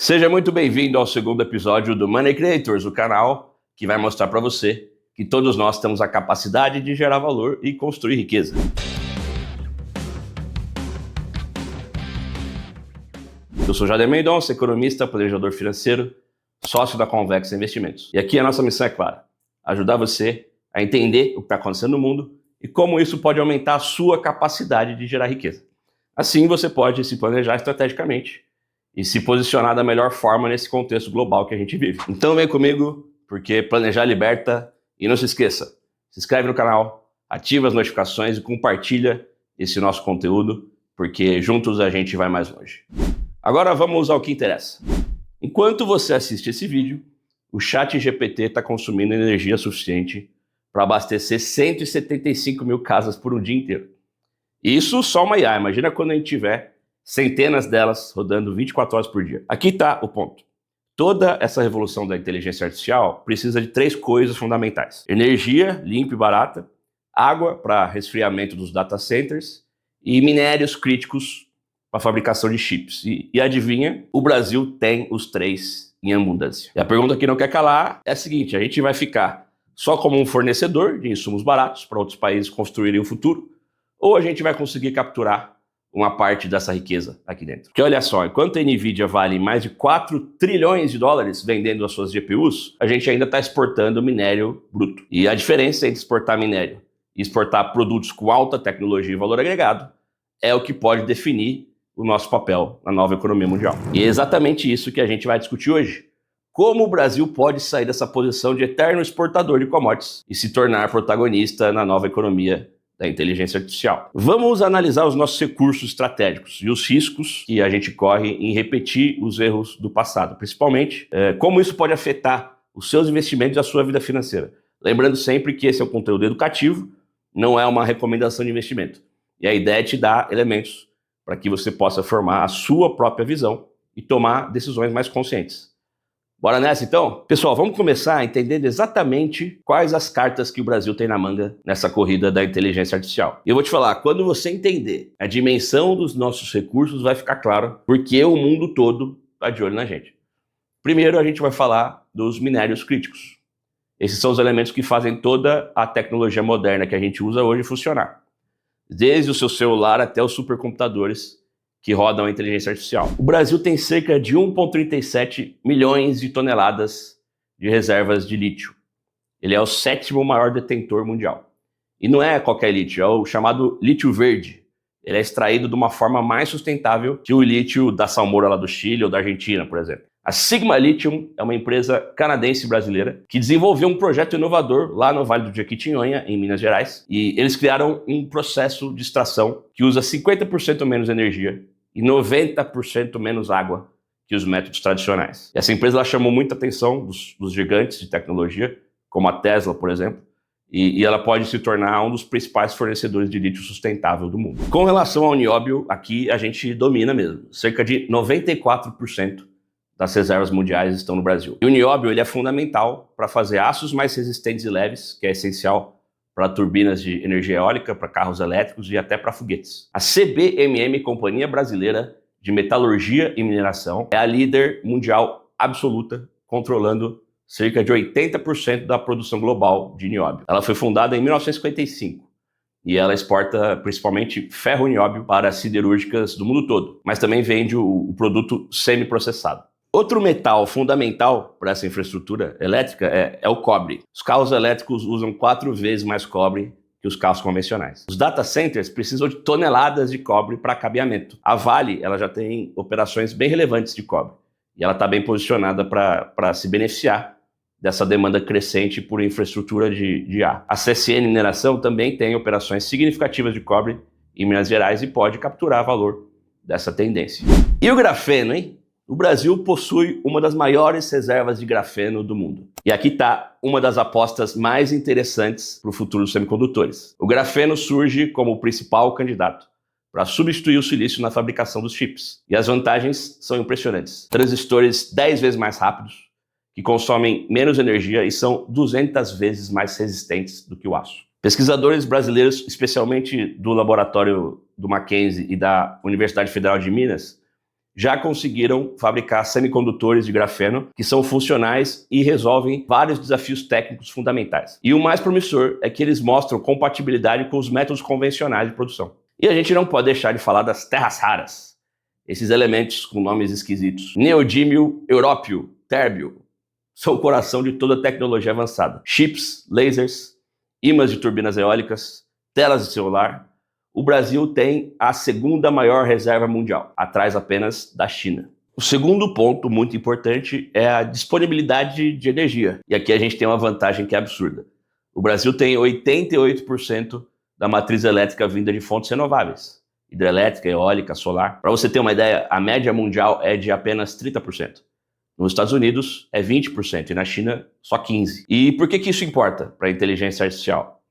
Seja muito bem-vindo ao segundo episódio do Money Creators, o canal que vai mostrar para você que todos nós temos a capacidade de gerar valor e construir riqueza. Eu sou Jader Mendonça, economista, planejador financeiro, sócio da Convexa Investimentos. E aqui a nossa missão é clara: ajudar você a entender o que está acontecendo no mundo e como isso pode aumentar a sua capacidade de gerar riqueza. Assim você pode se planejar estrategicamente e se posicionar da melhor forma nesse contexto global que a gente vive. Então vem comigo, porque planejar liberta. E não se esqueça, se inscreve no canal, ativa as notificações e compartilha esse nosso conteúdo, porque juntos a gente vai mais longe. Agora vamos ao que interessa. Enquanto você assiste esse vídeo, o ChatGPT está consumindo energia suficiente para abastecer 175 mil casas por um dia inteiro. Isso só uma IA, imagina quando a gente tiver centenas delas rodando 24 horas por dia. Aqui está o ponto. Toda essa revolução da inteligência artificial precisa de três coisas fundamentais: energia limpa e barata, água para resfriamento dos data centers e minérios críticos para a fabricação de chips. E adivinha, o Brasil tem os três em abundância. E a pergunta que não quer calar é a seguinte: a gente vai ficar só como um fornecedor de insumos baratos para outros países construírem o futuro, ou a gente vai conseguir capturar uma parte dessa riqueza aqui dentro? Porque olha só, enquanto a Nvidia vale mais de 4 trilhões de dólares vendendo as suas GPUs, a gente ainda está exportando minério bruto. E a diferença entre exportar minério e exportar produtos com alta tecnologia e valor agregado é o que pode definir o nosso papel na nova economia mundial. E é exatamente isso que a gente vai discutir hoje: como o Brasil pode sair dessa posição de eterno exportador de commodities e se tornar protagonista na nova economia da inteligência artificial. Vamos analisar os nossos recursos estratégicos e os riscos que a gente corre em repetir os erros do passado, principalmente como isso pode afetar os seus investimentos e a sua vida financeira. Lembrando sempre que esse é um conteúdo educativo, não é uma recomendação de investimento. E a ideia é te dar elementos para que você possa formar a sua própria visão e tomar decisões mais conscientes. Bora nessa então? Pessoal, vamos começar entendendo exatamente quais as cartas que o Brasil tem na manga nessa corrida da inteligência artificial. E eu vou te falar, quando você entender a dimensão dos nossos recursos, vai ficar claro porque o mundo todo está de olho na gente. Primeiro, a gente vai falar dos minérios críticos. Esses são os elementos que fazem toda a tecnologia moderna que a gente usa hoje funcionar. Desde o seu celular até os supercomputadores que rodam a inteligência artificial. O Brasil tem cerca de 1,37 milhões de toneladas de reservas de lítio. Ele é o 7º maior detentor mundial. E não é qualquer lítio, é o chamado lítio verde. Ele é extraído de uma forma mais sustentável que o lítio da salmoura lá do Chile ou da Argentina, por exemplo. A Sigma Lithium é uma empresa canadense-brasileira que desenvolveu um projeto inovador lá no Vale do Jequitinhonha, em Minas Gerais, e eles criaram um processo de extração que usa 50% menos energia e 90% menos água que os métodos tradicionais. Essa empresa ela chamou muita atenção dos gigantes de tecnologia, como a Tesla, por exemplo, e ela pode se tornar um dos principais fornecedores de lítio sustentável do mundo. Com relação ao nióbio, aqui a gente domina mesmo. Cerca de 94% das reservas mundiais estão no Brasil. E o nióbio ele é fundamental para fazer aços mais resistentes e leves, que é essencial para turbinas de energia eólica, para carros elétricos e até para foguetes. A CBMM, Companhia Brasileira de Metalurgia e Mineração, é a líder mundial absoluta, controlando cerca de 80% da produção global de nióbio. Ela foi fundada em 1955 e ela exporta principalmente ferro e nióbio para siderúrgicas do mundo todo, mas também vende o produto semi-processado. Outro metal fundamental para essa infraestrutura elétrica é o cobre. Os carros elétricos usam 4 vezes mais cobre que os carros convencionais. Os data centers precisam de toneladas de cobre para cabeamento. A Vale ela já tem operações bem relevantes de cobre e ela está bem posicionada para se beneficiar dessa demanda crescente por infraestrutura de ar. A CSN Mineração também tem operações significativas de cobre em Minas Gerais e pode capturar valor dessa tendência. E o grafeno, hein? O Brasil possui uma das maiores reservas de grafeno do mundo. E aqui está uma das apostas mais interessantes para o futuro dos semicondutores. O grafeno surge como o principal candidato para substituir o silício na fabricação dos chips. E as vantagens são impressionantes. Transistores 10 vezes mais rápidos, que consomem menos energia e são 200 vezes mais resistentes do que o aço. Pesquisadores brasileiros, especialmente do laboratório do Mackenzie e da Universidade Federal de Minas, já conseguiram fabricar semicondutores de grafeno que são funcionais e resolvem vários desafios técnicos fundamentais. E o mais promissor é que eles mostram compatibilidade com os métodos convencionais de produção. E a gente não pode deixar de falar das terras raras. Esses elementos com nomes esquisitos. Neodímio, európio, térbio, são o coração de toda a tecnologia avançada. Chips, lasers, ímãs de turbinas eólicas, telas de celular. O Brasil tem a segunda maior reserva mundial, atrás apenas da China. O segundo ponto muito importante é a disponibilidade de energia. E aqui a gente tem uma vantagem que é absurda. O Brasil tem 88% da matriz elétrica vinda de fontes renováveis. Hidrelétrica, eólica, solar. Para você ter uma ideia, a média mundial é de apenas 30%. Nos Estados Unidos é 20% e na China só 15%. E por que isso importa para a inteligência artificial?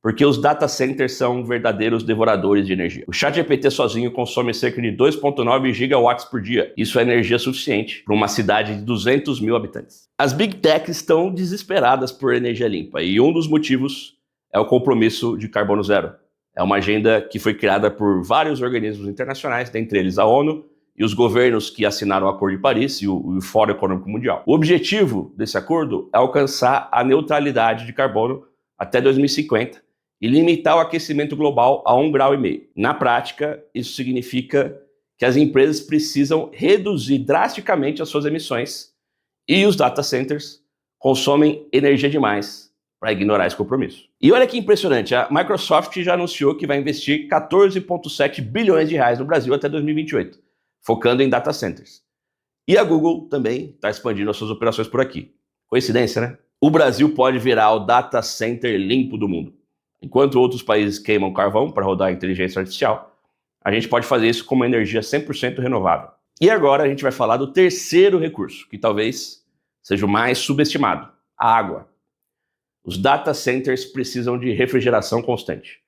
Porque os data centers são verdadeiros devoradores de energia. O ChatGPT sozinho consome cerca de 2,9 gigawatts por dia. Isso é energia suficiente para uma cidade de 200 mil habitantes. As Big Techs estão desesperadas por energia limpa e um dos motivos é o compromisso de carbono zero. É uma agenda que foi criada por vários organismos internacionais, dentre eles a ONU e os governos que assinaram o Acordo de Paris e o Fórum Econômico Mundial. O objetivo desse acordo é alcançar a neutralidade de carbono até 2050 e limitar o aquecimento global a 1,5 graus. Na prática, isso significa que as empresas precisam reduzir drasticamente as suas emissões e os data centers consomem energia demais para ignorar esse compromisso. E olha que impressionante, a Microsoft já anunciou que vai investir 14,7 bilhões de reais no Brasil até 2028, focando em data centers. E a Google também está expandindo as suas operações por aqui. Coincidência, né? O Brasil pode virar o data center limpo do mundo. Enquanto outros países queimam carvão para rodar a inteligência artificial, a gente pode fazer isso com uma energia 100% renovável. E agora a gente vai falar do terceiro recurso, que talvez seja o mais subestimado, a água. Os data centers precisam de refrigeração constante.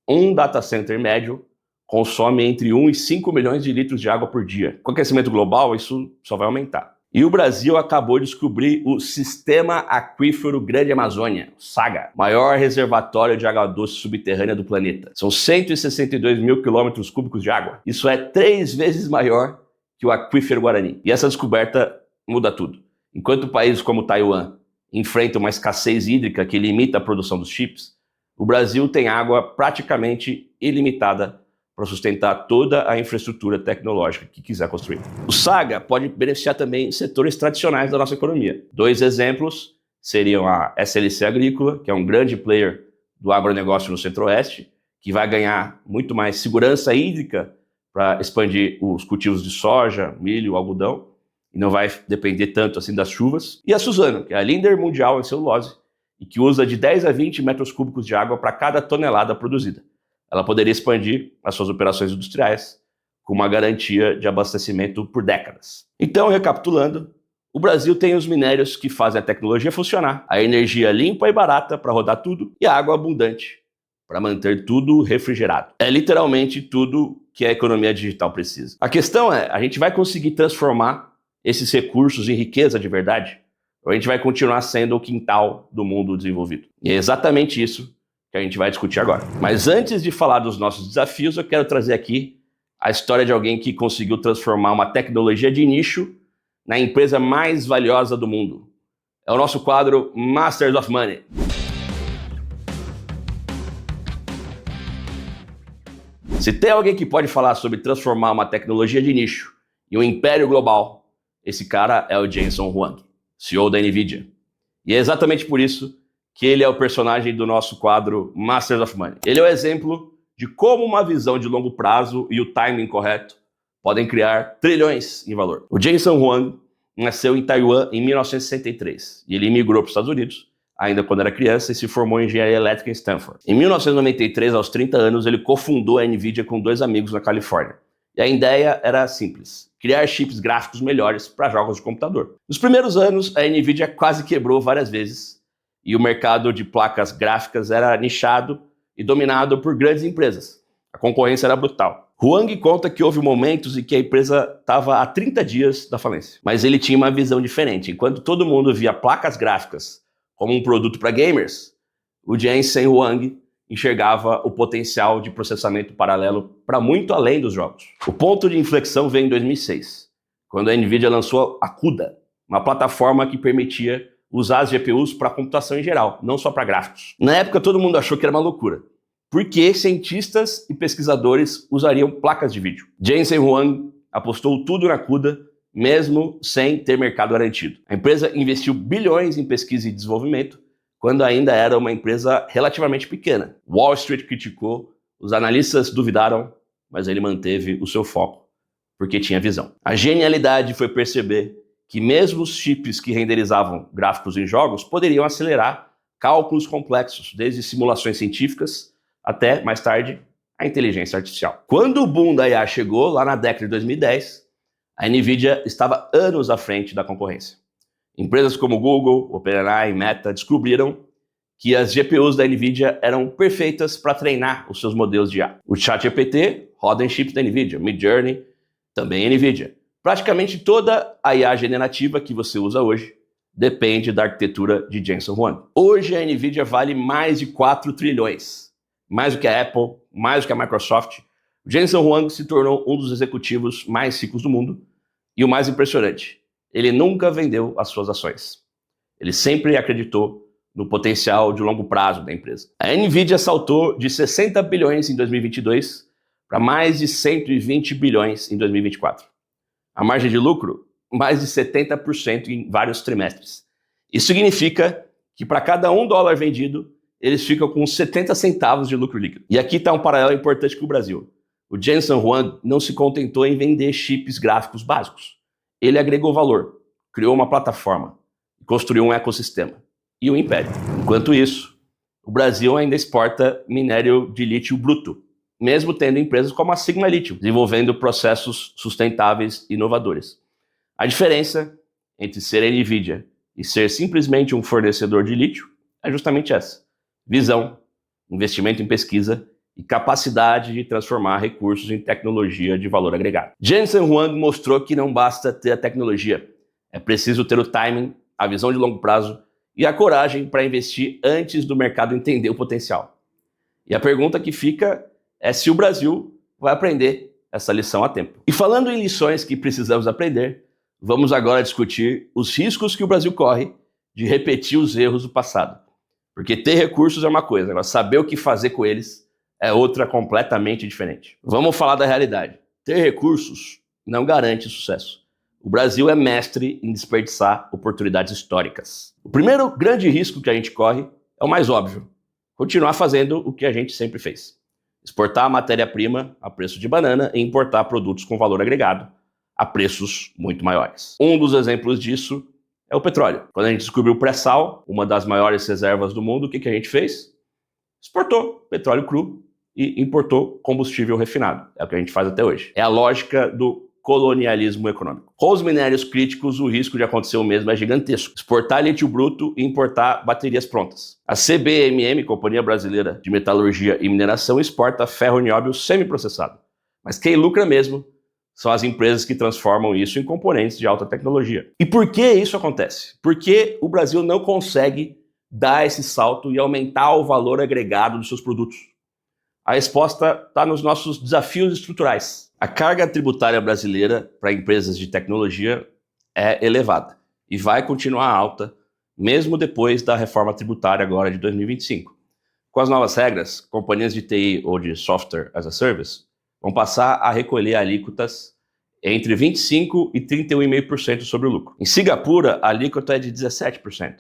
Um data center médio consome entre 1 e 5 milhões de litros de água por dia. Com o aquecimento global, isso só vai aumentar. E o Brasil acabou de descobrir o Sistema Aquífero Grande Amazônia, SAGA, maior reservatório de água doce subterrânea do planeta. São 162 mil quilômetros cúbicos de água. Isso é 3 vezes maior que o Aquífero Guarani. E essa descoberta muda tudo. Enquanto países como Taiwan enfrentam uma escassez hídrica que limita a produção dos chips, o Brasil tem água praticamente ilimitada para sustentar toda a infraestrutura tecnológica que quiser construir. O SAGA pode beneficiar também setores tradicionais da nossa economia. 2 exemplos seriam a SLC Agrícola, que é um grande player do agronegócio no Centro-Oeste, que vai ganhar muito mais segurança hídrica para expandir os cultivos de soja, milho, algodão, e não vai depender tanto assim das chuvas. E a Suzano, que é a líder mundial em celulose, e que usa de 10 a 20 metros cúbicos de água para cada tonelada produzida. Ela poderia expandir as suas operações industriais com uma garantia de abastecimento por décadas. Então, recapitulando, o Brasil tem os minérios que fazem a tecnologia funcionar, a energia limpa e barata para rodar tudo e a água abundante para manter tudo refrigerado. É literalmente tudo que a economia digital precisa. A questão é, a gente vai conseguir transformar esses recursos em riqueza de verdade? Ou a gente vai continuar sendo o quintal do mundo desenvolvido? E é exatamente isso que a gente vai discutir agora. Mas antes de falar dos nossos desafios, eu quero trazer aqui a história de alguém que conseguiu transformar uma tecnologia de nicho na empresa mais valiosa do mundo. É o nosso quadro Masters of Money. Se tem alguém que pode falar sobre transformar uma tecnologia de nicho em um império global, esse cara é o Jensen Huang, CEO da NVIDIA. E é exatamente por isso que ele é o personagem do nosso quadro Masters of Money. Ele é o exemplo de como uma visão de longo prazo e o timing correto podem criar trilhões em valor. O Jensen Huang nasceu em Taiwan em 1963 e ele migrou para os Estados Unidos ainda quando era criança e se formou em engenharia elétrica em Stanford. Em 1993, aos 30 anos, ele cofundou a NVIDIA com 2 amigos na Califórnia. E a ideia era simples: criar chips gráficos melhores para jogos de computador. Nos primeiros anos, a NVIDIA quase quebrou várias vezes e o mercado de placas gráficas era nichado e dominado por grandes empresas. A concorrência era brutal. Huang conta que houve momentos em que a empresa estava a 30 dias da falência. Mas ele tinha uma visão diferente. Enquanto todo mundo via placas gráficas como um produto para gamers, o Jensen Huang enxergava o potencial de processamento paralelo para muito além dos jogos. O ponto de inflexão veio em 2006, quando a NVIDIA lançou a CUDA, uma plataforma que permitia usar as GPUs para computação em geral, não só para gráficos. Na época todo mundo achou que era uma loucura, porque cientistas e pesquisadores usariam placas de vídeo. Jensen Huang apostou tudo na CUDA, mesmo sem ter mercado garantido. A empresa investiu bilhões em pesquisa e desenvolvimento, quando ainda era uma empresa relativamente pequena. Wall Street criticou, os analistas duvidaram, mas ele manteve o seu foco, porque tinha visão. A genialidade foi perceber que mesmo os chips que renderizavam gráficos em jogos poderiam acelerar cálculos complexos, desde simulações científicas até, mais tarde, a inteligência artificial. Quando o boom da IA chegou, lá na década de 2010, a NVIDIA estava anos à frente da concorrência. Empresas como Google, OpenAI e Meta descobriram que as GPUs da NVIDIA eram perfeitas para treinar os seus modelos de IA. O ChatGPT roda em chips da NVIDIA, Midjourney também NVIDIA. Praticamente toda a IA generativa que você usa hoje depende da arquitetura de Jensen Huang. Hoje a NVIDIA vale mais de 4 trilhões. Mais do que a Apple, mais do que a Microsoft. Jensen Huang se tornou um dos executivos mais ricos do mundo. E o mais impressionante, ele nunca vendeu as suas ações. Ele sempre acreditou no potencial de longo prazo da empresa. A NVIDIA saltou de 60 bilhões em 2022 para mais de 120 bilhões em 2024. A margem de lucro, mais de 70% em vários trimestres. Isso significa que para cada $1 vendido, eles ficam com 70 centavos de lucro líquido. E aqui está um paralelo importante com o Brasil. O Jensen Huang não se contentou em vender chips gráficos básicos. Ele agregou valor, criou uma plataforma, construiu um ecossistema e um império. Enquanto isso, o Brasil ainda exporta minério de lítio bruto, mesmo tendo empresas como a Sigma Lithium, desenvolvendo processos sustentáveis e inovadores. A diferença entre ser NVIDIA e ser simplesmente um fornecedor de lítio é justamente essa: visão, investimento em pesquisa e capacidade de transformar recursos em tecnologia de valor agregado. Jensen Huang mostrou que não basta ter a tecnologia, é preciso ter o timing, a visão de longo prazo e a coragem para investir antes do mercado entender o potencial. E a pergunta que fica é se o Brasil vai aprender essa lição a tempo. E falando em lições que precisamos aprender, vamos agora discutir os riscos que o Brasil corre de repetir os erros do passado. Porque ter recursos é uma coisa, agora saber o que fazer com eles é outra completamente diferente. Vamos falar da realidade. Ter recursos não garante sucesso. O Brasil é mestre em desperdiçar oportunidades históricas. O primeiro grande risco que a gente corre é o mais óbvio: continuar fazendo o que a gente sempre fez. Exportar a matéria-prima a preço de banana e importar produtos com valor agregado a preços muito maiores. Um dos exemplos disso é o petróleo. Quando a gente descobriu o pré-sal, uma das maiores reservas do mundo, o que a gente fez? Exportou petróleo cru e importou combustível refinado. É o que a gente faz até hoje. É a lógica do colonialismo econômico. Com os minérios críticos, o risco de acontecer o mesmo é gigantesco. Exportar lítio bruto e importar baterias prontas. A CBMM, Companhia Brasileira de Metalurgia e Mineração, exporta ferro nióbio semi-processado. Mas quem lucra mesmo são as empresas que transformam isso em componentes de alta tecnologia. E por que isso acontece? Porque o Brasil não consegue dar esse salto e aumentar o valor agregado dos seus produtos. A resposta está nos nossos desafios estruturais. A carga tributária brasileira para empresas de tecnologia é elevada e vai continuar alta mesmo depois da reforma tributária agora de 2025. Com as novas regras, companhias de TI ou de Software as a Service vão passar a recolher alíquotas entre 25% e 31,5% sobre o lucro. Em Singapura, a alíquota é de 17%.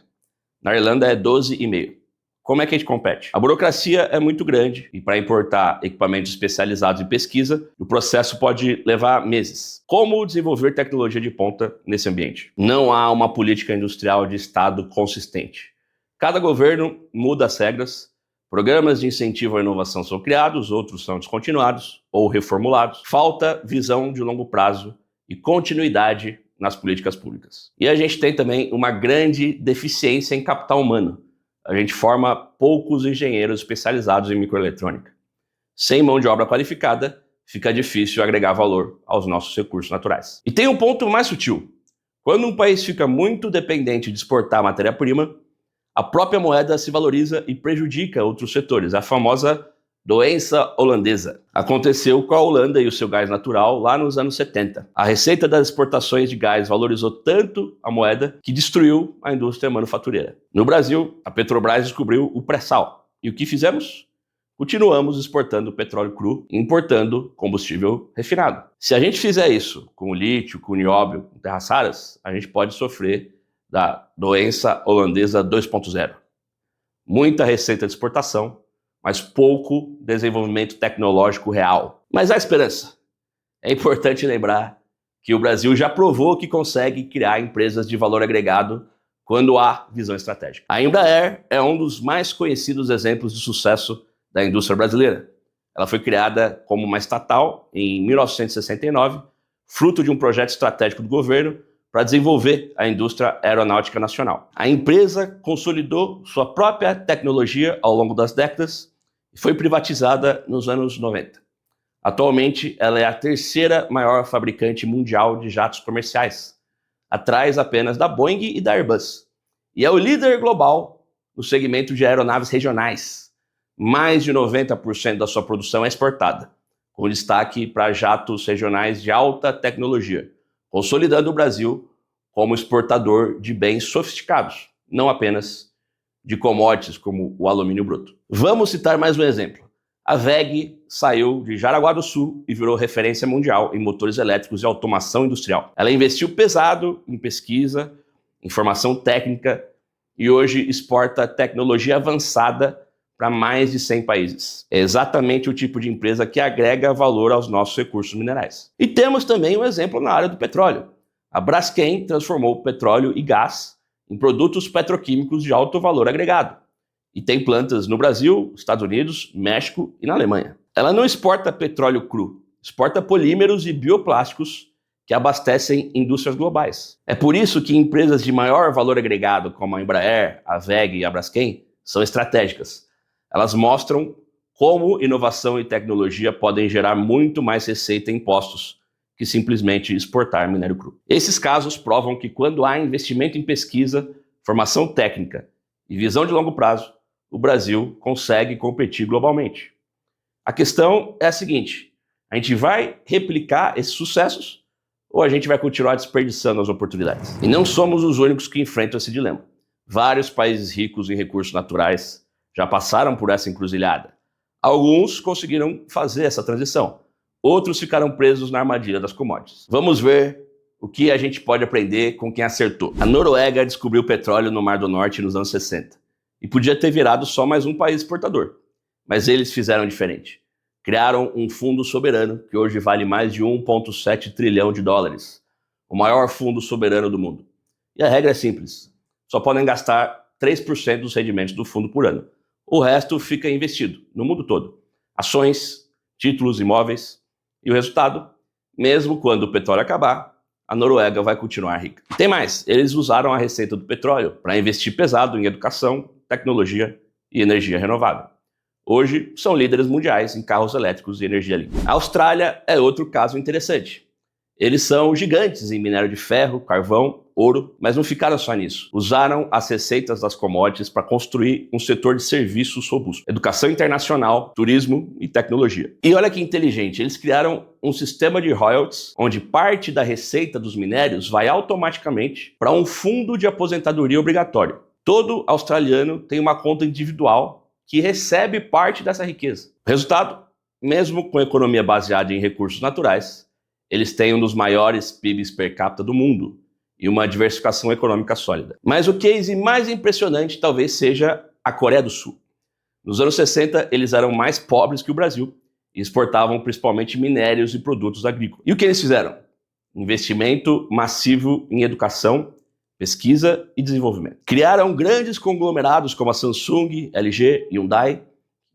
Na Irlanda é 12,5%. Como é que a gente compete? A burocracia é muito grande e para importar equipamentos especializados em pesquisa, o processo pode levar meses. Como desenvolver tecnologia de ponta nesse ambiente? Não há uma política industrial de Estado consistente. Cada governo muda as regras, programas de incentivo à inovação são criados, outros são descontinuados ou reformulados. Falta visão de longo prazo e continuidade nas políticas públicas. E a gente tem também uma grande deficiência em capital humano. A gente forma poucos engenheiros especializados em microeletrônica. Sem mão de obra qualificada, fica difícil agregar valor aos nossos recursos naturais. E tem um ponto mais sutil. Quando um país fica muito dependente de exportar matéria-prima, a própria moeda se valoriza e prejudica outros setores, a famosa doença holandesa. Aconteceu com a Holanda e o seu gás natural lá nos anos 70. A receita das exportações de gás valorizou tanto a moeda que destruiu a indústria manufatureira. No Brasil, a Petrobras descobriu o pré-sal. E o que fizemos? Continuamos exportando petróleo cru e importando combustível refinado. Se a gente fizer isso com o lítio, com o nióbio, com terras raras, a gente pode sofrer da doença holandesa 2.0. Muita receita de exportação, mas pouco desenvolvimento tecnológico real. Mas há esperança. É importante lembrar que o Brasil já provou que consegue criar empresas de valor agregado quando há visão estratégica. A Embraer é um dos mais conhecidos exemplos de sucesso da indústria brasileira. Ela foi criada como uma estatal em 1969, fruto de um projeto estratégico do governo para desenvolver a indústria aeronáutica nacional. A empresa consolidou sua própria tecnologia ao longo das décadas e foi privatizada nos anos 90. Atualmente, ela é a terceira maior fabricante mundial de jatos comerciais, atrás apenas da Boeing e da Airbus. E é o líder global no segmento de aeronaves regionais. Mais de 90% da sua produção é exportada, com destaque para jatos regionais de alta tecnologia, consolidando o Brasil como exportador de bens sofisticados, não apenas de commodities como o alumínio bruto. Vamos citar mais um exemplo. A WEG saiu de Jaraguá do Sul e virou referência mundial em motores elétricos e automação industrial. Ela investiu pesado em pesquisa, em formação técnica e hoje exporta tecnologia avançada para mais de 100 países. É exatamente o tipo de empresa que agrega valor aos nossos recursos minerais. E temos também um exemplo na área do petróleo. A Braskem transformou petróleo e gás em produtos petroquímicos de alto valor agregado. E tem plantas no Brasil, Estados Unidos, México e na Alemanha. Ela não exporta petróleo cru, exporta polímeros e bioplásticos que abastecem indústrias globais. É por isso que empresas de maior valor agregado, como a Embraer, a WEG e a Braskem, são estratégicas. Elas mostram como inovação e tecnologia podem gerar muito mais receita e impostos que simplesmente exportar minério cru. Esses casos provam que quando há investimento em pesquisa, formação técnica e visão de longo prazo, o Brasil consegue competir globalmente. A questão é a seguinte: a gente vai replicar esses sucessos ou a gente vai continuar desperdiçando as oportunidades? E não somos os únicos que enfrentam esse dilema. Vários países ricos em recursos naturais já passaram por essa encruzilhada. Alguns conseguiram fazer essa transição. Outros ficaram presos na armadilha das commodities. Vamos ver o que a gente pode aprender com quem acertou. A Noruega descobriu petróleo no Mar do Norte nos anos 60 e podia ter virado só mais um país exportador. Mas eles fizeram diferente. Criaram um fundo soberano que hoje vale mais de 1,7 trilhão de dólares. O maior fundo soberano do mundo. E a regra é simples. Só podem gastar 3% dos rendimentos do fundo por ano. O resto fica investido no mundo todo. Ações, títulos, imóveis. E o resultado? Mesmo quando o petróleo acabar, a Noruega vai continuar rica. E tem mais, eles usaram a receita do petróleo para investir pesado em educação, tecnologia e energia renovável. Hoje, são líderes mundiais em carros elétricos e energia limpa. A Austrália é outro caso interessante. Eles são gigantes em minério de ferro, carvão, ouro, mas não ficaram só nisso. Usaram as receitas das commodities para construir um setor de serviços robusto. Educação internacional, turismo e tecnologia. E olha que inteligente, eles criaram um sistema de royalties, onde parte da receita dos minérios vai automaticamente para um fundo de aposentadoria obrigatório. Todo australiano tem uma conta individual que recebe parte dessa riqueza. Resultado? Mesmo com economia baseada em recursos naturais, eles têm um dos maiores PIBs per capita do mundo e uma diversificação econômica sólida. Mas o case mais impressionante talvez seja a Coreia do Sul. Nos anos 60, eles eram mais pobres que o Brasil e exportavam principalmente minérios e produtos agrícolas. E o que eles fizeram? Investimento massivo em educação, pesquisa e desenvolvimento. Criaram grandes conglomerados como a Samsung, LG e Hyundai,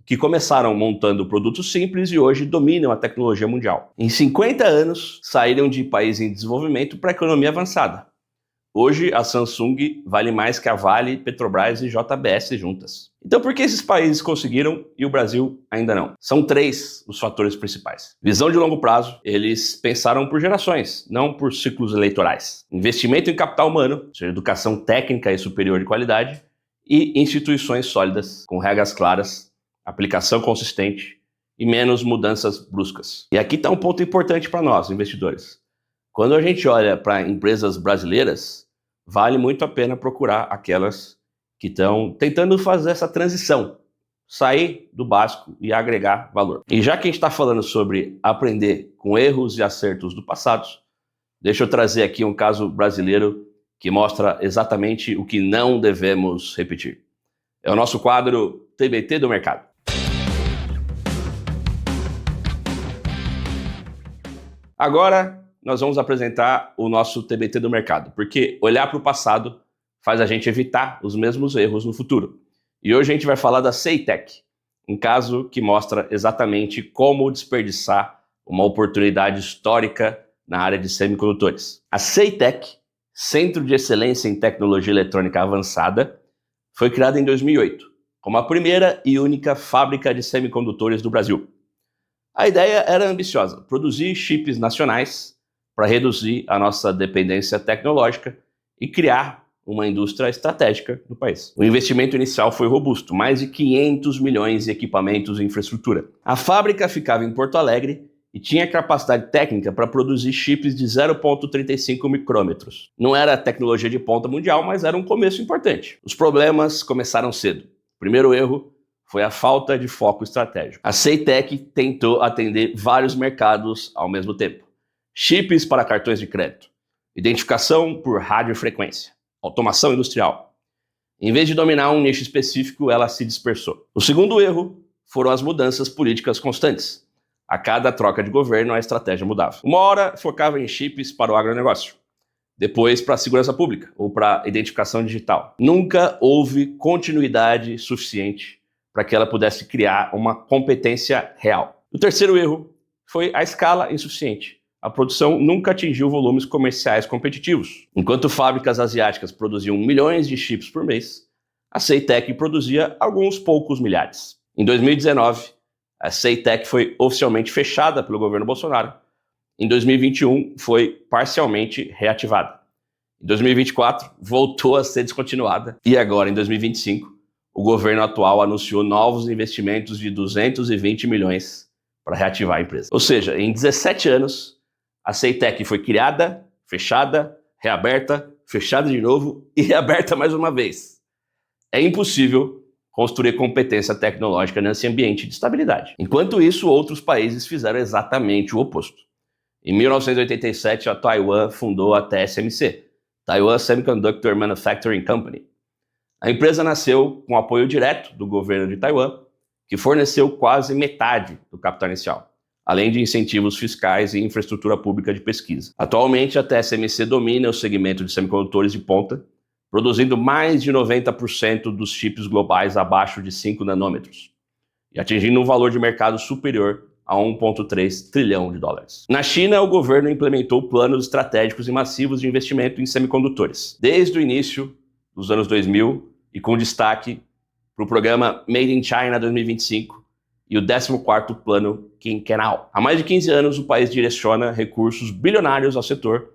que começaram montando produtos simples e hoje dominam a tecnologia mundial. Em 50 anos, saíram de país em desenvolvimento para a economia avançada. Hoje, a Samsung vale mais que a Vale, Petrobras e JBS juntas. Então, por que esses países conseguiram e o Brasil ainda não? São 3 os fatores principais. Visão de longo prazo, eles pensaram por gerações, não por ciclos eleitorais. Investimento em capital humano, ou seja, educação técnica e superior de qualidade, e instituições sólidas, com regras claras, aplicação consistente e menos mudanças bruscas. E aqui está um ponto importante para nós, investidores. Quando a gente olha para empresas brasileiras, vale muito a pena procurar aquelas que estão tentando fazer essa transição, sair do básico e agregar valor. E já que a gente está falando sobre aprender com erros e acertos do passado, deixa eu trazer aqui um caso brasileiro que mostra exatamente o que não devemos repetir. É o nosso quadro TBT do mercado. Agora nós vamos apresentar o nosso TBT do mercado, porque olhar para o passado faz a gente evitar os mesmos erros no futuro. E hoje a gente vai falar da Ceitec, um caso que mostra exatamente como desperdiçar uma oportunidade histórica na área de semicondutores. A Ceitec, Centro de Excelência em Tecnologia Eletrônica Avançada, foi criada em 2008, como a primeira e única fábrica de semicondutores do Brasil. A ideia era ambiciosa, produzir chips nacionais para reduzir a nossa dependência tecnológica e criar uma indústria estratégica no país. O investimento inicial foi robusto, mais de 500 milhões em equipamentos e infraestrutura. A fábrica ficava em Porto Alegre e tinha capacidade técnica para produzir chips de 0,35 micrômetros. Não era tecnologia de ponta mundial, mas era um começo importante. Os problemas começaram cedo. O primeiro erro foi a falta de foco estratégico. A Ceitec tentou atender vários mercados ao mesmo tempo. Chips para cartões de crédito, identificação por radiofrequência, automação industrial. Em vez de dominar um nicho específico, ela se dispersou. O segundo erro foram as mudanças políticas constantes. A cada troca de governo, a estratégia mudava. Uma hora focava em chips para o agronegócio, depois para a segurança pública ou para a identificação digital. Nunca houve continuidade suficiente para que ela pudesse criar uma competência real. O terceiro erro foi a escala insuficiente. A produção nunca atingiu volumes comerciais competitivos. Enquanto fábricas asiáticas produziam milhões de chips por mês, a Ceitec produzia alguns poucos milhares. Em 2019, a Ceitec foi oficialmente fechada pelo governo Bolsonaro. Em 2021, foi parcialmente reativada. Em 2024, voltou a ser descontinuada. E agora, em 2025, o governo atual anunciou novos investimentos de 220 milhões para reativar a empresa. Ou seja, em 17 anos, a Ceitec foi criada, fechada, reaberta, fechada de novo e reaberta mais uma vez. É impossível construir competência tecnológica nesse ambiente de estabilidade. Enquanto isso, outros países fizeram exatamente o oposto. Em 1987, a Taiwan fundou a TSMC, Taiwan Semiconductor Manufacturing Company. A empresa nasceu com apoio direto do governo de Taiwan, que forneceu quase metade do capital inicial, além de incentivos fiscais e infraestrutura pública de pesquisa. Atualmente, a TSMC domina o segmento de semicondutores de ponta, produzindo mais de 90% dos chips globais abaixo de 5 nanômetros, e atingindo um valor de mercado superior a 1,3 trilhão de dólares. Na China, o governo implementou planos estratégicos e massivos de investimento em semicondutores, desde o início dos anos 2000, e com destaque para o programa Made in China 2025, e o 14º Plano Quinquenal. Há mais de 15 anos, o país direciona recursos bilionários ao setor,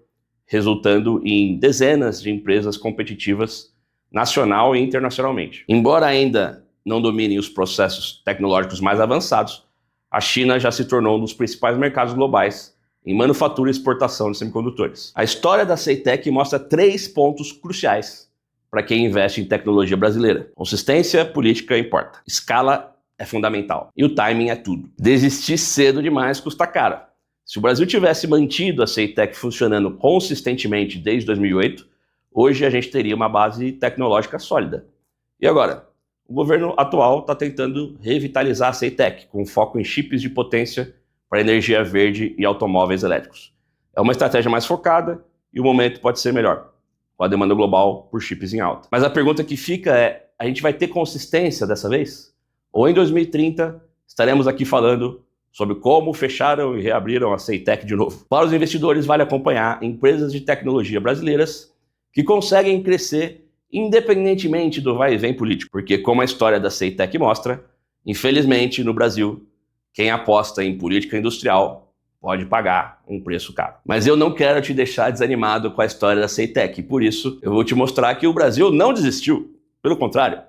resultando em dezenas de empresas competitivas nacional e internacionalmente. Embora ainda não domine os processos tecnológicos mais avançados, a China já se tornou um dos principais mercados globais em manufatura e exportação de semicondutores. A história da Ceitec mostra 3 pontos cruciais para quem investe em tecnologia brasileira. Consistência política importa. Escala é fundamental. E o timing é tudo. Desistir cedo demais custa caro. Se o Brasil tivesse mantido a Ceitec funcionando consistentemente desde 2008, hoje a gente teria uma base tecnológica sólida. E agora? O governo atual está tentando revitalizar a Ceitec, com foco em chips de potência para energia verde e automóveis elétricos. É uma estratégia mais focada e o momento pode ser melhor, com a demanda global por chips em alta. Mas a pergunta que fica é, a gente vai ter consistência dessa vez? Ou em 2030 estaremos aqui falando sobre como fecharam e reabriram a Ceitec de novo? Para os investidores, vale acompanhar empresas de tecnologia brasileiras que conseguem crescer independentemente do vai e vem político. Porque, como a história da Ceitec mostra, infelizmente, no Brasil, quem aposta em política industrial pode pagar um preço caro. Mas eu não quero te deixar desanimado com a história da Ceitec, por isso eu vou te mostrar que o Brasil não desistiu. Pelo contrário,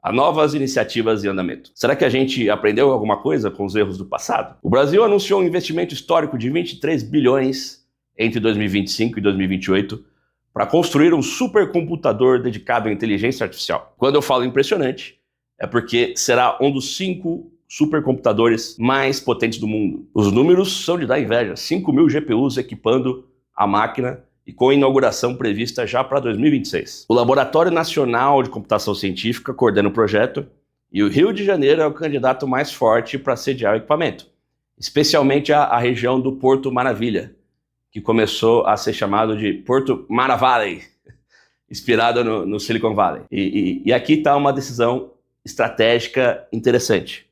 há novas iniciativas em andamento. Será que a gente aprendeu alguma coisa com os erros do passado? O Brasil anunciou um investimento histórico de 23 bilhões entre 2025 e 2028 para construir um supercomputador dedicado à inteligência artificial. Quando eu falo impressionante, é porque será um dos 5 supercomputadores mais potentes do mundo. Os números são de dar inveja. 5.000 GPUs equipando a máquina e com inauguração prevista já para 2026. O Laboratório Nacional de Computação Científica coordena o projeto e o Rio de Janeiro é o candidato mais forte para sediar o equipamento, especialmente a região do Porto Maravilha, que começou a ser chamado de Porto Maravalley, inspirado no Silicon Valley. E aqui está uma decisão estratégica interessante.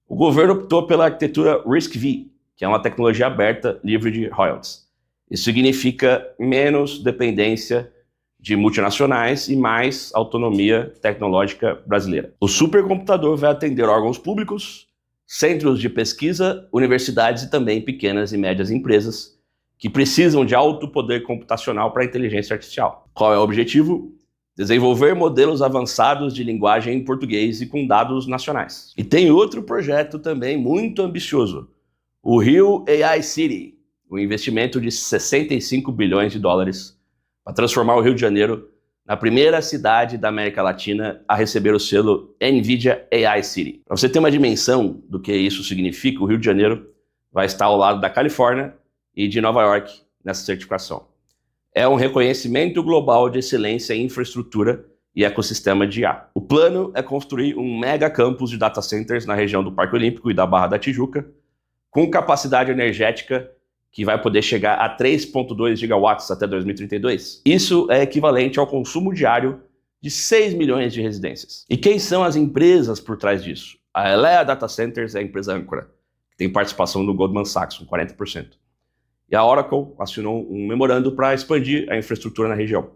O governo optou pela arquitetura RISC-V, que é uma tecnologia aberta, livre de royalties. Isso significa menos dependência de multinacionais e mais autonomia tecnológica brasileira. O supercomputador vai atender órgãos públicos, centros de pesquisa, universidades e também pequenas e médias empresas que precisam de alto poder computacional para a inteligência artificial. Qual é o objetivo? Desenvolver modelos avançados de linguagem em português e com dados nacionais. E tem outro projeto também muito ambicioso, o Rio AI City, um investimento de 65 bilhões de dólares para transformar o Rio de Janeiro na primeira cidade da América Latina a receber o selo NVIDIA AI City. Para você ter uma dimensão do que isso significa, o Rio de Janeiro vai estar ao lado da Califórnia e de Nova York nessa certificação. É um reconhecimento global de excelência em infraestrutura e ecossistema de IA. O plano é construir um mega campus de data centers na região do Parque Olímpico e da Barra da Tijuca, com capacidade energética que vai poder chegar a 3,2 gigawatts até 2032. Isso é equivalente ao consumo diário de 6 milhões de residências. E quem são as empresas por trás disso? A Elea Data Centers é a empresa âncora, que tem participação no Goldman Sachs, com 40%. E a Oracle assinou um memorando para expandir a infraestrutura na região.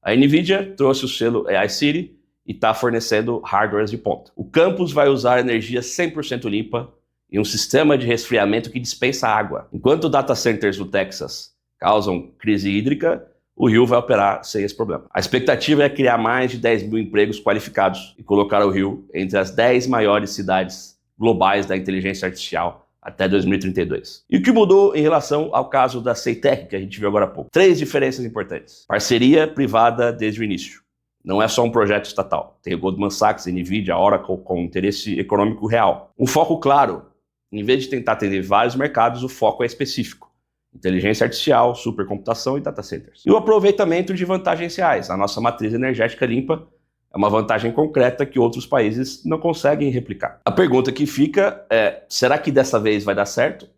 A NVIDIA trouxe o selo AI City e está fornecendo hardwares de ponta. O campus vai usar energia 100% limpa e um sistema de resfriamento que dispensa água. Enquanto data centers no Texas causam crise hídrica, o Rio vai operar sem esse problema. A expectativa é criar mais de 10 mil empregos qualificados e colocar o Rio entre as 10 maiores cidades globais da inteligência artificial até 2032. E o que mudou em relação ao caso da Ceitec, que a gente viu agora há pouco? 3 diferenças importantes. Parceria privada desde o início. Não é só um projeto estatal. Tem o Goldman Sachs, NVIDIA, Oracle com interesse econômico real. Um foco claro. Em vez de tentar atender vários mercados, o foco é específico. Inteligência artificial, supercomputação e data centers. E o aproveitamento de vantagens reais. A nossa matriz energética limpa é uma vantagem concreta que outros países não conseguem replicar. A pergunta que fica é, será que dessa vez vai dar certo?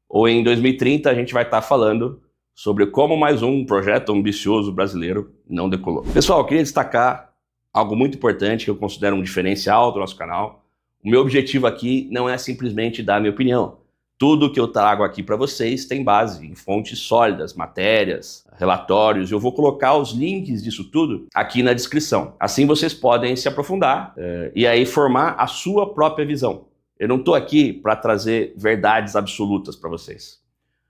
Ou em 2030 a gente vai estar falando sobre como mais um projeto ambicioso brasileiro não decolou? Pessoal, eu queria destacar algo muito importante que eu considero um diferencial do nosso canal. O meu objetivo aqui não é simplesmente dar a minha opinião. Tudo que eu trago aqui para vocês tem base em fontes sólidas, matérias, relatórios. Eu vou colocar os links disso tudo aqui na descrição. Assim vocês podem se aprofundar e aí formar a sua própria visão. Eu não estou aqui para trazer verdades absolutas para vocês.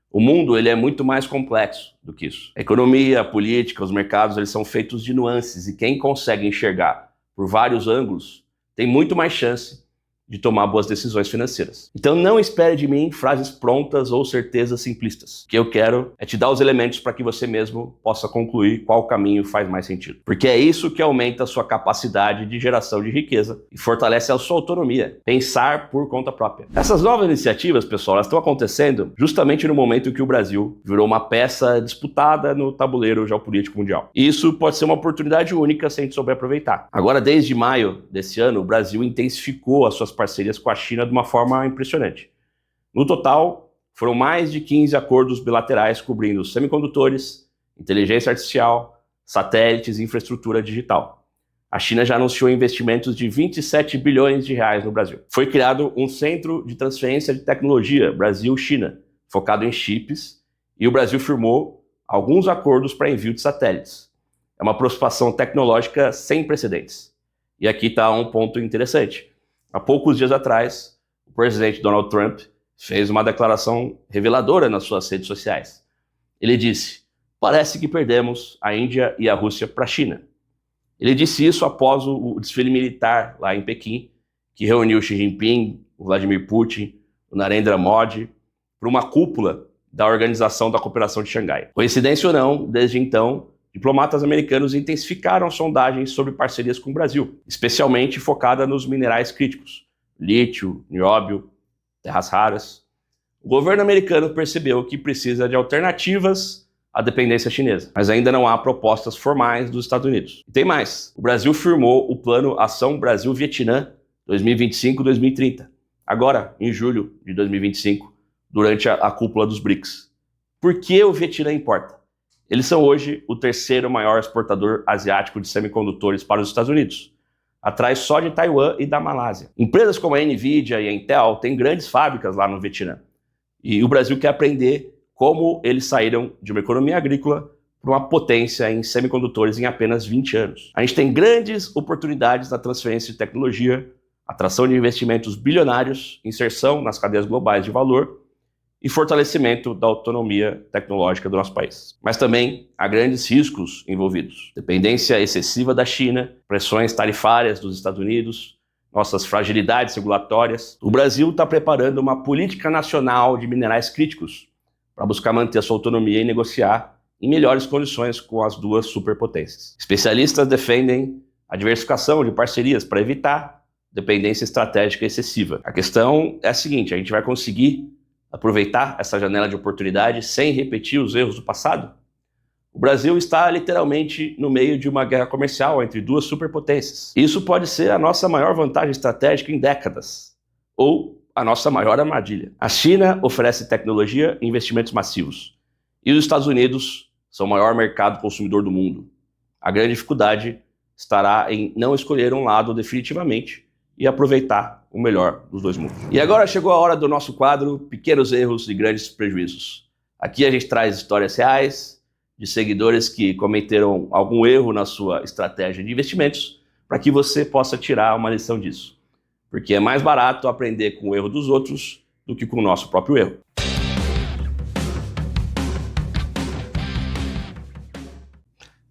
O mundo ele é muito mais complexo do que isso. A economia, a política, os mercados eles são feitos de nuances e quem consegue enxergar por vários ângulos tem muito mais chance de tomar boas decisões financeiras. Então não espere de mim frases prontas ou certezas simplistas. O que eu quero é te dar os elementos para que você mesmo possa concluir qual caminho faz mais sentido. Porque é isso que aumenta a sua capacidade de geração de riqueza e fortalece a sua autonomia. Pensar por conta própria. Essas novas iniciativas, pessoal, elas estão acontecendo justamente no momento em que o Brasil virou uma peça disputada no tabuleiro geopolítico mundial. E isso pode ser uma oportunidade única se a gente souber aproveitar. Agora, desde maio desse ano, o Brasil intensificou as suas parcerias com a China de uma forma impressionante. No total, foram mais de 15 acordos bilaterais cobrindo semicondutores, inteligência artificial, satélites e infraestrutura digital. A China já anunciou investimentos de 27 bilhões de reais no Brasil. Foi criado um centro de transferência de tecnologia Brasil-China, focado em chips, e o Brasil firmou alguns acordos para envio de satélites. É uma aproximação tecnológica sem precedentes. E aqui está um ponto interessante. Há poucos dias atrás, o presidente Donald Trump fez uma declaração reveladora nas suas redes sociais. Ele disse: parece que perdemos a Índia e a Rússia para a China. Ele disse isso após o desfile militar lá em Pequim, que reuniu Xi Jinping, o Vladimir Putin, o Narendra Modi, para uma cúpula da Organização da Cooperação de Xangai. Coincidência ou não, desde então, diplomatas americanos intensificaram sondagens sobre parcerias com o Brasil, especialmente focada nos minerais críticos, lítio, nióbio, terras raras. O governo americano percebeu que precisa de alternativas à dependência chinesa, mas ainda não há propostas formais dos Estados Unidos. E tem mais, o Brasil firmou o Plano Ação Brasil-Vietnã 2025-2030, agora em julho de 2025, durante a cúpula dos BRICS. Por que o Vietnã importa? Eles são hoje o terceiro maior exportador asiático de semicondutores para os Estados Unidos, atrás só de Taiwan e da Malásia. Empresas como a Nvidia e a Intel têm grandes fábricas lá no Vietnã. E o Brasil quer aprender como eles saíram de uma economia agrícola para uma potência em semicondutores em apenas 20 anos. A gente tem grandes oportunidades na transferência de tecnologia, atração de investimentos bilionários, inserção nas cadeias globais de valor e fortalecimento da autonomia tecnológica do nosso país. Mas também há grandes riscos envolvidos. Dependência excessiva da China, pressões tarifárias dos Estados Unidos, nossas fragilidades regulatórias. O Brasil está preparando uma política nacional de minerais críticos para buscar manter a sua autonomia e negociar em melhores condições com as duas superpotências. Especialistas defendem a diversificação de parcerias para evitar dependência estratégica excessiva. A questão é a seguinte: a gente vai conseguir aproveitar essa janela de oportunidade sem repetir os erros do passado? O Brasil está literalmente no meio de uma guerra comercial entre duas superpotências. Isso pode ser a nossa maior vantagem estratégica em décadas, ou a nossa maior armadilha. A China oferece tecnologia e investimentos massivos, e os Estados Unidos são o maior mercado consumidor do mundo. A grande dificuldade estará em não escolher um lado definitivamente e aproveitar o melhor dos dois mundos. E agora chegou a hora do nosso quadro Pequenos Erros e Grandes Prejuízos. Aqui a gente traz histórias reais de seguidores que cometeram algum erro na sua estratégia de investimentos para que você possa tirar uma lição disso. Porque é mais barato aprender com o erro dos outros do que com o nosso próprio erro.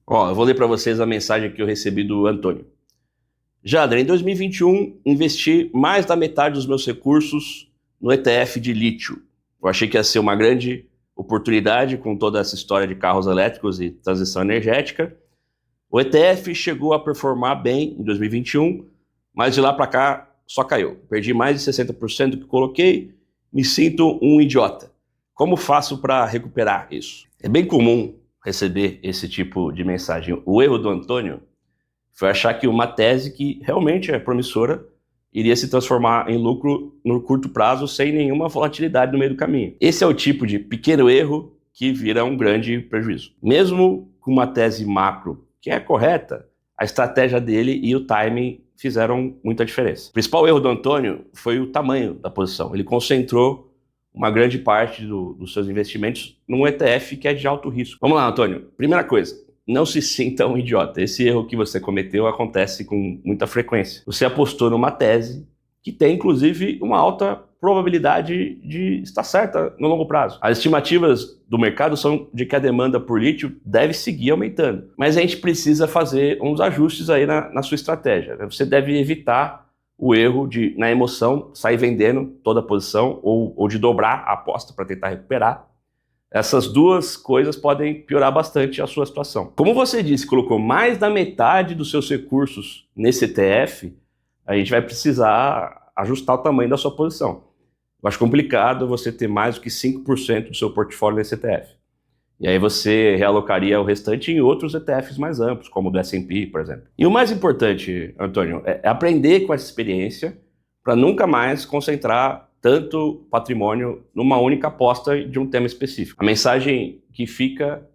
Eu vou ler para vocês a mensagem que eu recebi do Antônio. Jader, em 2021, investi mais da metade dos meus recursos no ETF de lítio. Eu achei que ia ser uma grande oportunidade com toda essa história de carros elétricos e transição energética. O ETF chegou a performar bem em 2021, mas de lá para cá só caiu. Perdi mais de 60% do que coloquei, me sinto um idiota. Como faço para recuperar isso? É bem comum receber esse tipo de mensagem. O erro do Antônio foi achar que uma tese que realmente é promissora iria se transformar em lucro no curto prazo sem nenhuma volatilidade no meio do caminho. Esse é o tipo de pequeno erro que vira um grande prejuízo. Mesmo com uma tese macro que é correta, a estratégia dele e o timing fizeram muita diferença. O principal erro do Antônio foi o tamanho da posição. Ele concentrou uma grande parte dos seus investimentos num ETF que é de alto risco. Vamos lá, Antônio. Primeira coisa, não se sinta um idiota. Esse erro que você cometeu acontece com muita frequência. Você apostou numa tese que tem, inclusive, uma alta probabilidade de estar certa no longo prazo. As estimativas do mercado são de que a demanda por lítio deve seguir aumentando. Mas a gente precisa fazer uns ajustes aí na sua estratégia. Você deve evitar o erro de, na emoção, sair vendendo toda a posição ou de dobrar a aposta para tentar recuperar. Essas duas coisas podem piorar bastante a sua situação. Como você disse, colocou mais da metade dos seus recursos nesse ETF, a gente vai precisar ajustar o tamanho da sua posição. Eu acho complicado você ter mais do que 5% do seu portfólio nesse ETF. E aí você realocaria o restante em outros ETFs mais amplos, como o do S&P, por exemplo. E o mais importante, Antônio, é aprender com essa experiência para nunca mais concentrar tanto patrimônio numa única aposta de um tema específico. A mensagem que fica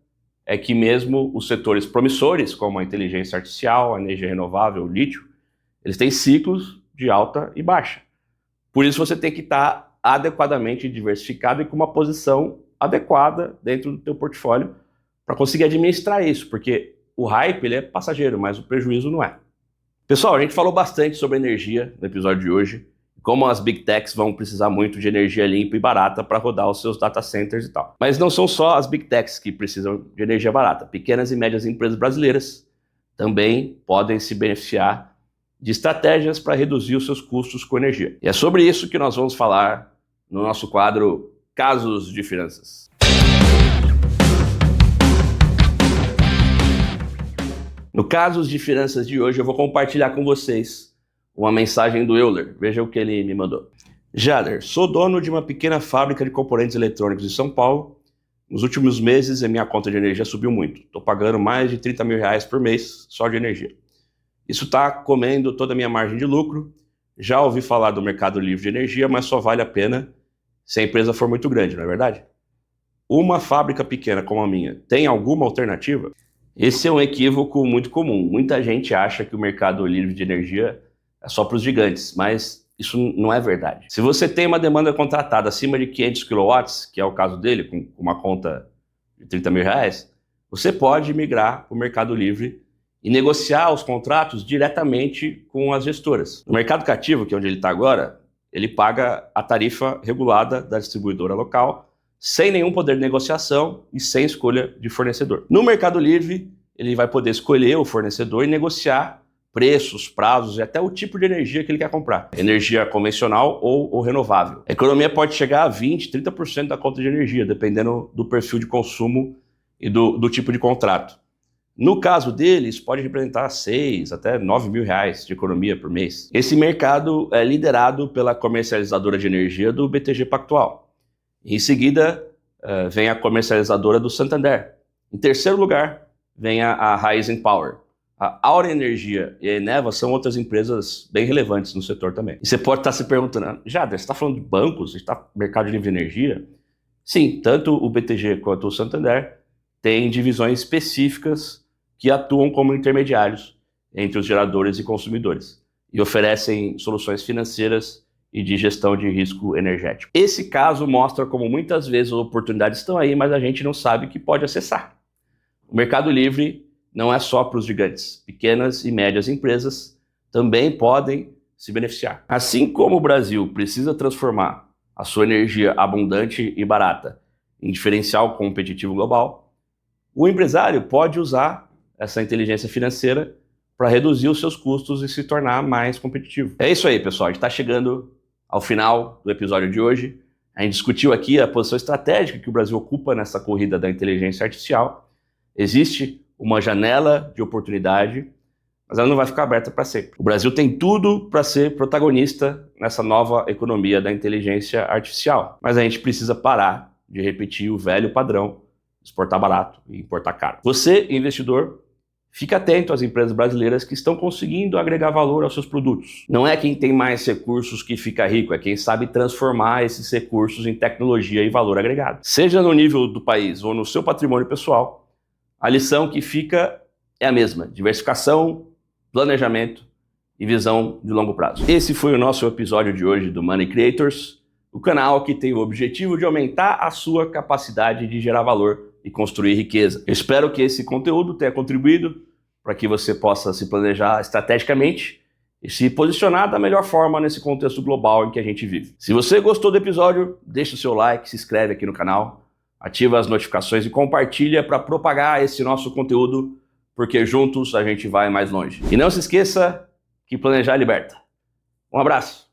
é que mesmo os setores promissores, como a inteligência artificial, a energia renovável, o lítio, eles têm ciclos de alta e baixa. Por isso você tem que estar adequadamente diversificado e com uma posição adequada dentro do teu portfólio para conseguir administrar isso, porque o hype ele é passageiro, mas o prejuízo não é. Pessoal, a gente falou bastante sobre energia no episódio de hoje, como as Big Techs vão precisar muito de energia limpa e barata para rodar os seus data centers e tal. Mas não são só as Big Techs que precisam de energia barata. Pequenas e médias empresas brasileiras também podem se beneficiar de estratégias para reduzir os seus custos com energia. E é sobre isso que nós vamos falar no nosso quadro Casos de Finanças. No Casos de Finanças de hoje, eu vou compartilhar com vocês uma mensagem do Euler. Veja o que ele me mandou. Jader, sou dono de uma pequena fábrica de componentes eletrônicos em São Paulo. Nos últimos meses, a minha conta de energia subiu muito. Estou pagando mais de 30 mil reais por mês só de energia. Isso está comendo toda a minha margem de lucro. Já ouvi falar do mercado livre de energia, mas só vale a pena se a empresa for muito grande, não é verdade? Uma fábrica pequena como a minha tem alguma alternativa? Esse é um equívoco muito comum. Muita gente acha que o mercado livre de energia é só para os gigantes, mas isso não é verdade. Se você tem uma demanda contratada acima de 500 kW, que é o caso dele, com uma conta de 30 mil reais, você pode migrar para o mercado livre e negociar os contratos diretamente com as gestoras. No mercado cativo, que é onde ele está agora, ele paga a tarifa regulada da distribuidora local, sem nenhum poder de negociação e sem escolha de fornecedor. No mercado livre, ele vai poder escolher o fornecedor e negociar preços, prazos e até o tipo de energia que ele quer comprar. Energia convencional ou renovável. A economia pode chegar a 20%, 30% da conta de energia, dependendo do perfil de consumo e do tipo de contrato. No caso deles, pode representar 6 até 9 mil reais de economia por mês. Esse mercado é liderado pela comercializadora de energia do BTG Pactual. Em seguida, vem a comercializadora do Santander. Em terceiro lugar, vem a Raizen Power. A Aura Energia e a Eneva são outras empresas bem relevantes no setor também. E você pode estar se perguntando, Jader, você está falando de bancos? Você está no mercado livre de energia? Sim, tanto o BTG quanto o Santander têm divisões específicas que atuam como intermediários entre os geradores e consumidores e oferecem soluções financeiras e de gestão de risco energético. Esse caso mostra como muitas vezes as oportunidades estão aí, mas a gente não sabe que pode acessar. O mercado livre não é só para os gigantes. Pequenas e médias empresas também podem se beneficiar. Assim como o Brasil precisa transformar a sua energia abundante e barata em diferencial competitivo global, o empresário pode usar essa inteligência financeira para reduzir os seus custos e se tornar mais competitivo. É isso aí, pessoal. A gente está chegando ao final do episódio de hoje. A gente discutiu aqui a posição estratégica que o Brasil ocupa nessa corrida da inteligência artificial. Existe uma janela de oportunidade, mas ela não vai ficar aberta para sempre. O Brasil tem tudo para ser protagonista nessa nova economia da inteligência artificial, mas a gente precisa parar de repetir o velho padrão, exportar barato e importar caro. Você, investidor, fica atento às empresas brasileiras que estão conseguindo agregar valor aos seus produtos. Não é quem tem mais recursos que fica rico, é quem sabe transformar esses recursos em tecnologia e valor agregado. Seja no nível do país ou no seu patrimônio pessoal, a lição que fica é a mesma: diversificação, planejamento e visão de longo prazo. Esse foi o nosso episódio de hoje do Money Creators, o canal que tem o objetivo de aumentar a sua capacidade de gerar valor e construir riqueza. Eu espero que esse conteúdo tenha contribuído para que você possa se planejar estrategicamente e se posicionar da melhor forma nesse contexto global em que a gente vive. Se você gostou do episódio, deixa o seu like, se inscreve aqui no canal, ativa as notificações e compartilha para propagar esse nosso conteúdo, porque juntos a gente vai mais longe. E não se esqueça que planejar liberta. Um abraço!